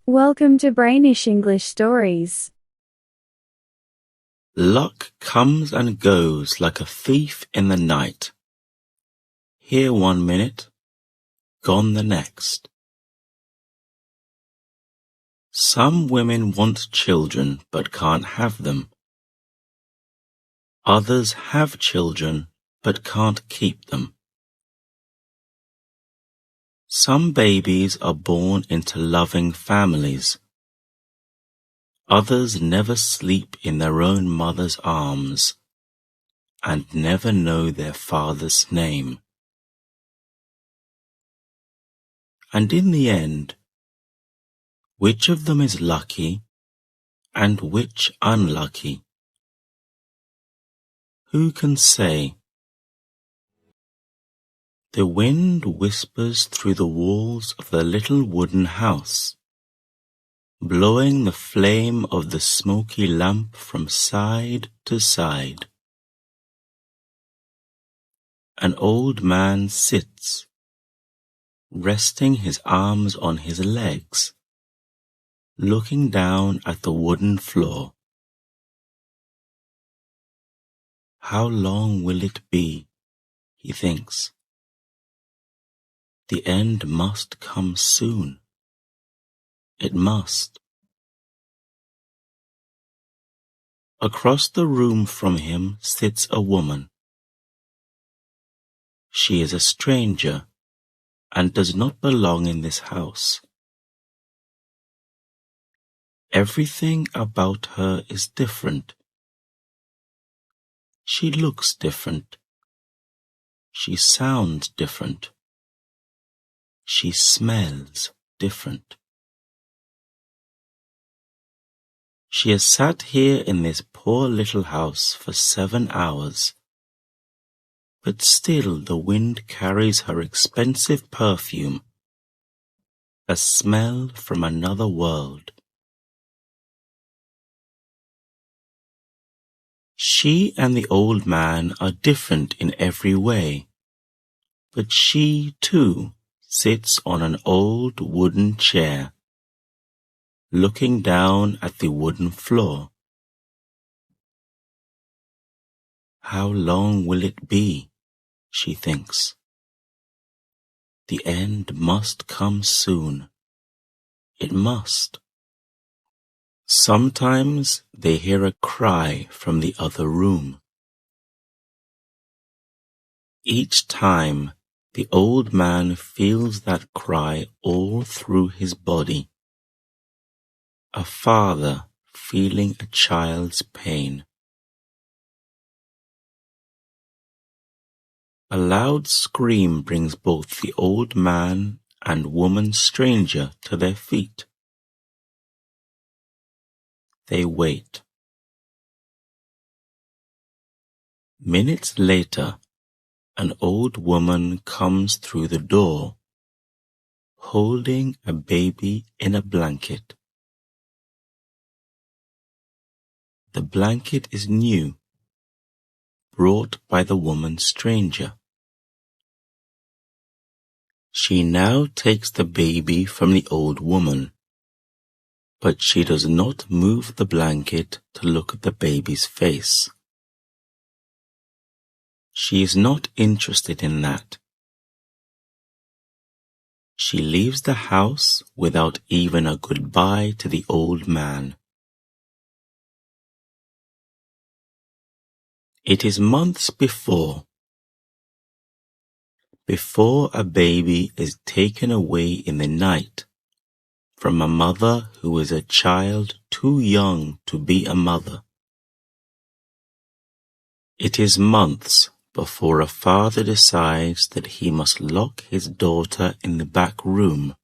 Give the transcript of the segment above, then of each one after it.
Welcome to Brainish English Stories. Luck comes and goes like a thief in the night. Here 1 minute, gone the next. Some women want children but can't have them. Others have children but can't keep them. Some babies are born into loving families. Others never sleep in their own mother's arms and never know their father's name. And in the end, which of them is lucky and which unlucky? Who can say? The wind whispers through the walls of the little wooden house, blowing the flame of the smoky lamp from side to side. An old man sits, resting his arms on his legs, looking down at the wooden floor. How long will it be, he thinks. The end must come soon. It must. Across the room from him sits a woman. She is a stranger and does not belong in this house. Everything about her is different. She looks different. She sounds different. She smells different. She has sat here in this poor little house for 7 hours, but still the wind carries her expensive perfume, a smell from another world. She and the old man are different in every way, but she, too, sits on an old wooden chair, looking down at the wooden floor. How long will it be, she thinks. The end must come soon. It must. Sometimes they hear a cry from the other room. Each time, the old man feels that cry all through his body. A father feeling a child's pain. A loud scream brings both the old man and woman stranger to their feet. They wait. Minutes later, an old woman comes through the door, holding a baby in a blanket. The blanket is new, brought by the woman stranger. She now takes the baby from the old woman, but she does not move the blanket to look at the baby's face. She is not interested in that. She leaves the house without even a goodbye to the old man. It is months before a baby is taken away in the night from a mother who is a child too young to be a mother. It is months before a father decides that he must lock his daughter in the back room.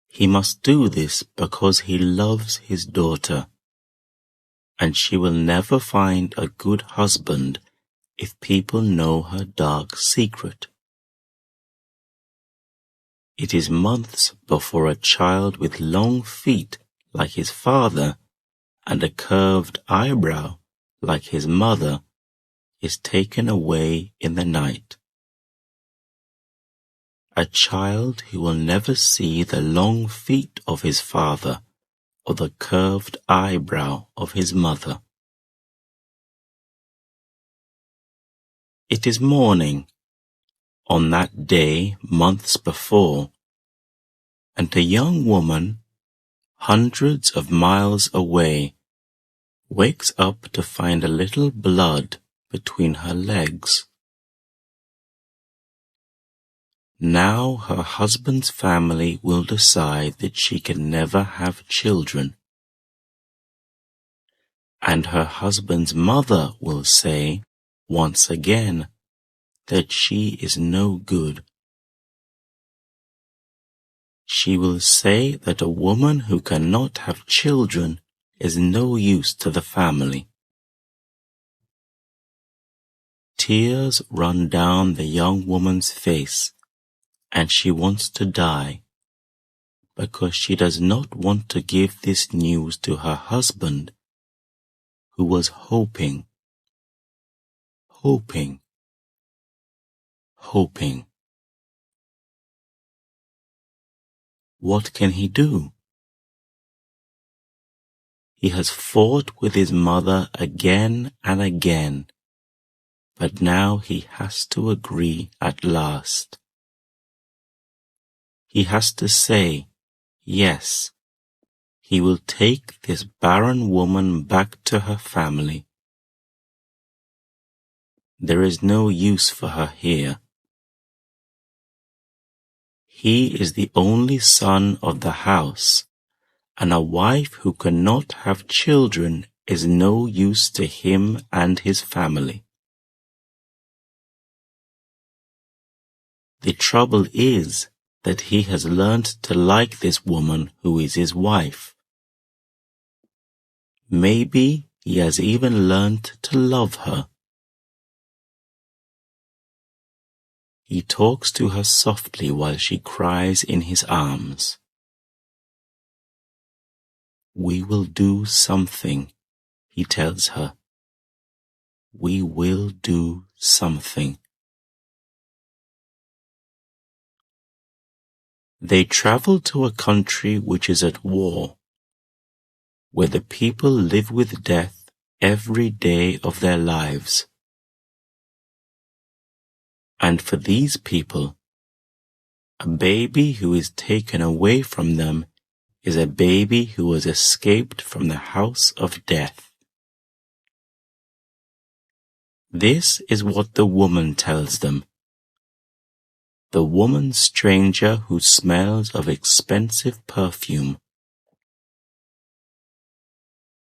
He must do this because he loves his daughter, and she will never find a good husband if people know her dark secret. It is months before a child with long feet like his father and a curved eyebrow like his mother is taken away in the night. a child who will never see the long feet of his father or the curved eyebrow of his mother. It is morning, on that day months before, and a young woman, hundreds of miles away, wakes up to find a little blood between her legs. Now her husband's family will decide that she can never have children. And her husband's mother will say, once again, that she is no good. She will say that a woman who cannot have children is no use to the family. Tears run down the young woman's face, and she wants to die, because she does not want to give this news to her husband, who was hoping. What can he do? He has fought with his mother again and again, but now he has to agree at last. He has to say, yes, he will take this barren woman back to her family. There is no use for her here. He is the only son of the house, and a wife who cannot have children is no use to him and his family. The trouble is that he has learned to like this woman who is his wife. Maybe he has even learned to love her. He talks to her softly while she cries in his arms. We will do something, he tells her. We will do something. They travel to a country which is at war, where the people live with death every day of their lives. And for these people, a baby who is taken away from them is a baby who has escaped from the house of death. This is what the woman tells them. The woman stranger who smells of expensive perfume.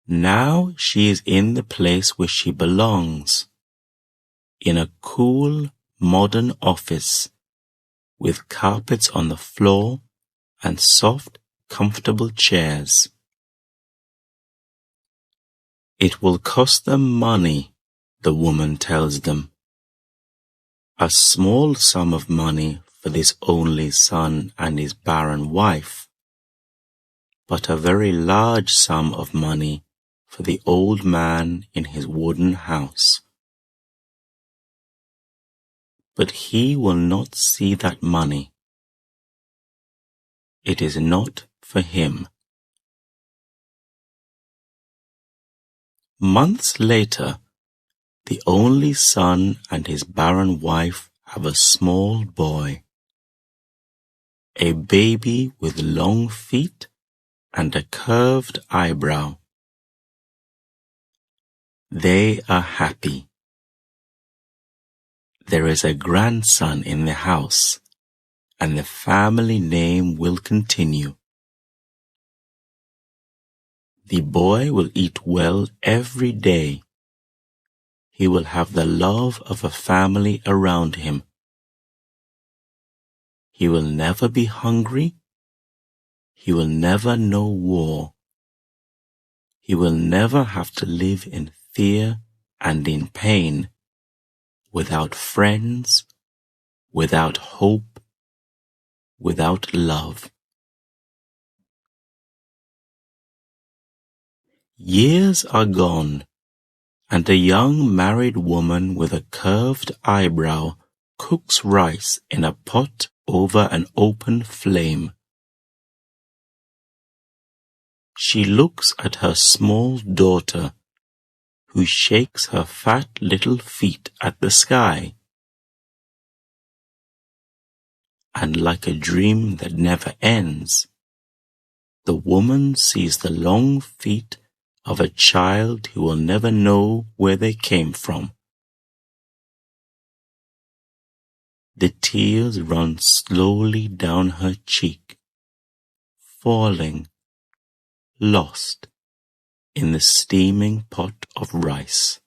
Now she is in the place where she belongs, in a cool, modern office, with carpets on the floor and soft, comfortable chairs. It will cost them money, the woman tells them. A small sum of money for this only son and his barren wife, but a very large sum of money for the old man in his wooden house. But he will not see that money. It is not for him. Months later, the only son and his barren wife have a small boy, a baby with long feet and a curved eyebrow. They are happy. There is a grandson in the house, and the family name will continue. The boy will eat well every day. He will have the love of a family around him. He will never be hungry. He will never know war. He will never have to live in fear and in pain, without friends, without hope, without love. Years are gone, and a young married woman with a curved eyebrow cooks rice in a pot over an open flame. She looks at her small daughter, who shakes her fat little feet at the sky. And like a dream that never ends, the woman sees the long feet of a child who will never know where they came from. The tears run slowly down her cheek, falling, lost in the steaming pot of rice.